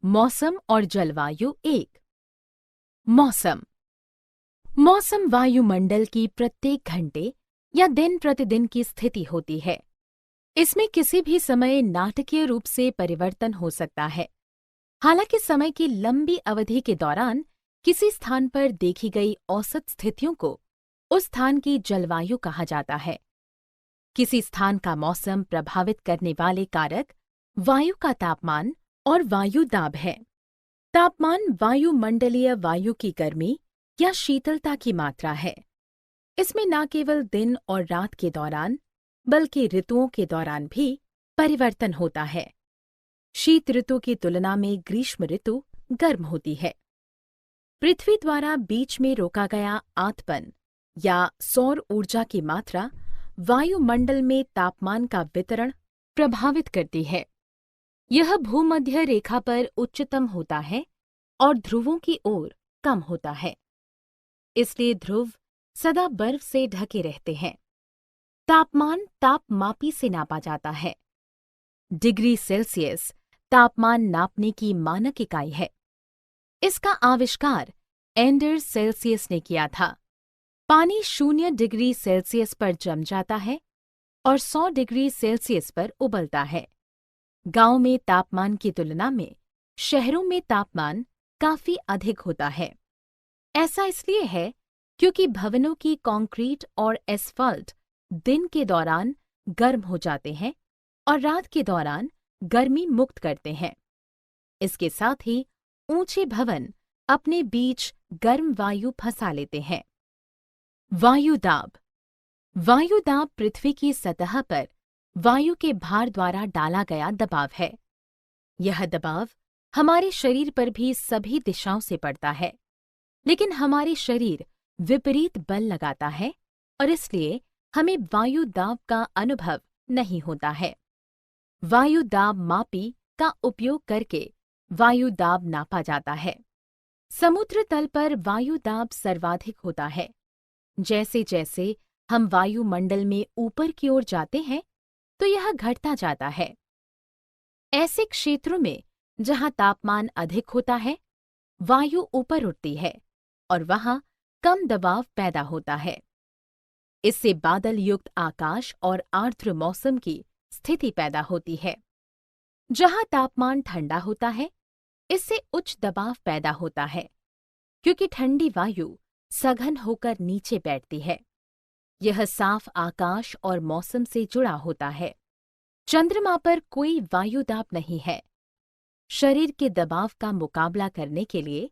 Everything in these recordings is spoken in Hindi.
मौसम और जलवायु एक। मौसम। मौसम वायुमंडल की प्रत्येक घंटे या दिन प्रतिदिन की स्थिति होती है। इसमें किसी भी समय नाटकीय रूप से परिवर्तन हो सकता है। हालांकि समय की लंबी अवधि के दौरान किसी स्थान पर देखी गई औसत स्थितियों को उस स्थान की जलवायु कहा जाता है। किसी स्थान का मौसम प्रभावित करने वाले कारक वायु का तापमान और वायु दाब है। तापमान वायुमंडलीय वायु की गर्मी या शीतलता की मात्रा है। इसमें न केवल दिन और रात के दौरान बल्कि ऋतुओं के दौरान भी परिवर्तन होता है। शीत ऋतु की तुलना में ग्रीष्म ऋतु गर्म होती है। पृथ्वी द्वारा बीच में रोका गया आतपन या सौर ऊर्जा की मात्रा वायुमंडल में तापमान का वितरण प्रभावित करती है। यह भूमध्य रेखा पर उच्चतम होता है और ध्रुवों की ओर कम होता है। इसलिए ध्रुव सदा बर्फ से ढके रहते हैं। तापमान तापमापी से नापा जाता है। डिग्री सेल्सियस तापमान नापने की मानक इकाई है। इसका आविष्कार एंडर्स सेल्सियस ने किया था। पानी 0 डिग्री सेल्सियस पर जम जाता है और 100 डिग्री सेल्सियस पर उबलता है। गांव में तापमान की तुलना में शहरों में तापमान काफी अधिक होता है। ऐसा इसलिए है क्योंकि भवनों की कंक्रीट और एस्फाल्ट दिन के दौरान गर्म हो जाते हैं और रात के दौरान गर्मी मुक्त करते हैं। इसके साथ ही ऊंचे भवन अपने बीच गर्म वायु फंसा लेते हैं। वायु दाब। वायु दाब पृथ्वी की सतह पर वायु के भार द्वारा डाला गया दबाव है। यह दबाव हमारे शरीर पर भी सभी दिशाओं से पड़ता है, लेकिन हमारे शरीर विपरीत बल लगाता है और इसलिए हमें वायु दाब का अनुभव नहीं होता है। वायु दाब मापी का उपयोग करके वायु दाब नापा जाता है। समुद्र तल पर वायु दाब सर्वाधिक होता है। जैसे जैसे हम वायुमंडल में ऊपर की ओर जाते हैं तो यह घटता जाता है। ऐसे क्षेत्रों में जहां तापमान अधिक होता है, वायु ऊपर उठती है और वहां कम दबाव पैदा होता है। इससे बादल युक्त आकाश और आर्द्र मौसम की स्थिति पैदा होती है। जहां तापमान ठंडा होता है, इससे उच्च दबाव पैदा होता है, क्योंकि ठंडी वायु सघन होकर नीचे बैठती है। यह साफ आकाश और मौसम से जुड़ा होता है। चंद्रमा पर कोई वायु दाब नहीं है। शरीर के दबाव का मुकाबला करने के लिए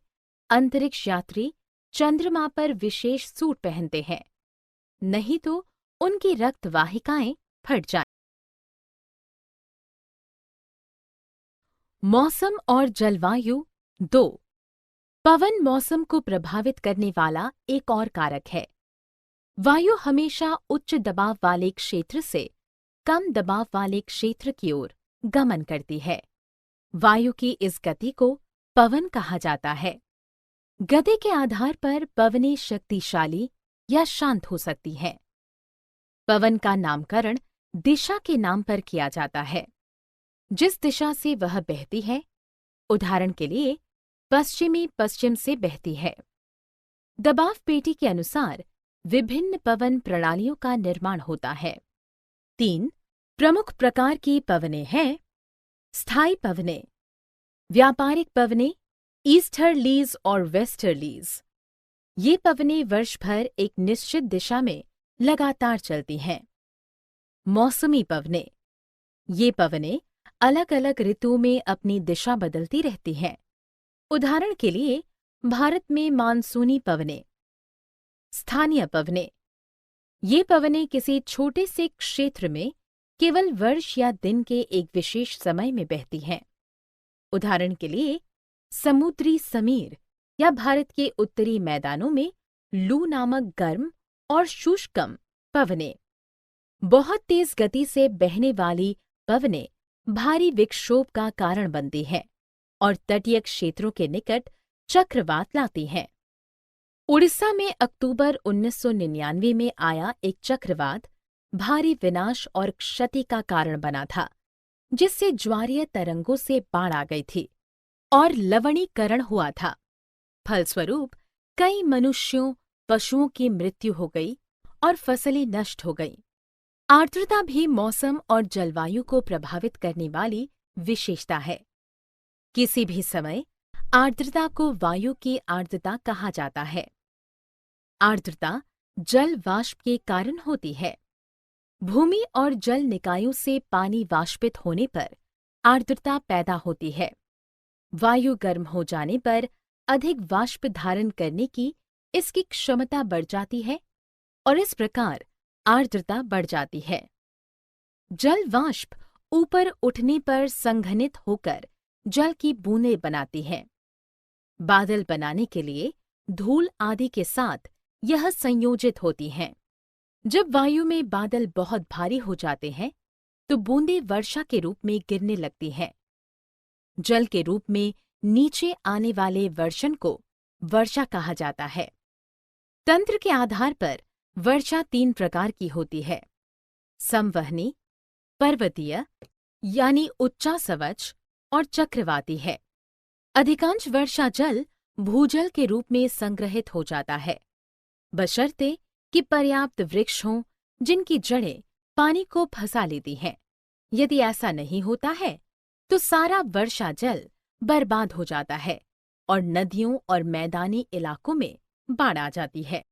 अंतरिक्ष यात्री चंद्रमा पर विशेष सूट पहनते हैं, नहीं तो उनकी रक्त वाहिकाएं फट जाएं। मौसम और जलवायु 2। पवन मौसम को प्रभावित करने वाला एक और कारक है। वायु हमेशा उच्च दबाव वाले क्षेत्र से कम दबाव वाले क्षेत्र की ओर गमन करती है। वायु की इस गति को पवन कहा जाता है। गति के आधार पर पवनें शक्तिशाली या शांत हो सकती हैं। पवन का नामकरण दिशा के नाम पर किया जाता है, जिस दिशा से वह बहती है। उदाहरण के लिए पश्चिमी पश्चिम से बहती है। दबाव पेटी के अनुसार विभिन्न पवन प्रणालियों का निर्माण होता है। 3 प्रमुख प्रकार की पवनें हैं। स्थायी पवनें, व्यापारिक पवनें, ईस्टर्लीज और वेस्टर्लीज। ये पवनें वर्ष भर एक निश्चित दिशा में लगातार चलती हैं। मौसमी पवनें, ये पवनें अलग अलग ऋतुओं में अपनी दिशा बदलती रहती हैं। उदाहरण के लिए भारत में मानसूनी पवनें। स्थानीय पवनें, ये पवनें किसी छोटे से क्षेत्र में केवल वर्ष या दिन के एक विशेष समय में बहती हैं। उदाहरण के लिए समुद्री समीर या भारत के उत्तरी मैदानों में लू नामक गर्म और शुष्कम पवनें। बहुत तेज गति से बहने वाली पवनें भारी विक्षोभ का कारण बनती हैं और तटीय क्षेत्रों के निकट चक्रवात लाती हैं। उड़ीसा में अक्टूबर 1999 में आया एक चक्रवात भारी विनाश और क्षति का कारण बना था, जिससे ज्वारीय तरंगों से बाढ़ आ गई थी। और लवणीकरण हुआ था। फलस्वरूप कई मनुष्यों, पशुओं की मृत्यु हो गई और फसलें नष्ट हो गईं। आर्द्रता भी मौसम और जलवायु को प्रभावित करने वाली विशेषता है। किसी भी समय आर्द्रता को वायु की आर्द्रता कहा जाता है। आर्द्रता जल वाष्प के कारण होती है। भूमि और जल निकायों से पानी वाष्पित होने पर आर्द्रता पैदा होती है। वायु गर्म हो जाने पर अधिक वाष्प धारण करने की इसकी क्षमता बढ़ जाती है और इस प्रकार आर्द्रता बढ़ जाती है। जल वाष्प ऊपर उठने पर संघनित होकर जल की बूंदें बनाती हैं। बादल बनाने के लिए धूल आदि के साथ यह संयोजित होती हैं। जब वायु में बादल बहुत भारी हो जाते हैं तो बूंदें वर्षा के रूप में गिरने लगती हैं। जल के रूप में नीचे आने वाले वर्षण को वर्षा कहा जाता है। तंत्र के आधार पर वर्षा 3 प्रकार की होती है: संवहनी, पर्वतीय यानी उच्चासवच और चक्रवाती है। अधिकांश वर्षा जल भूजल के रूप में संग्रहित हो जाता है, बशर्ते कि पर्याप्त वृक्ष हों जिनकी जड़ें पानी को फंसा लेती हैं। यदि ऐसा नहीं होता है तो सारा वर्षा जल बर्बाद हो जाता है और नदियों और मैदानी इलाकों में बाढ़ आ जाती है।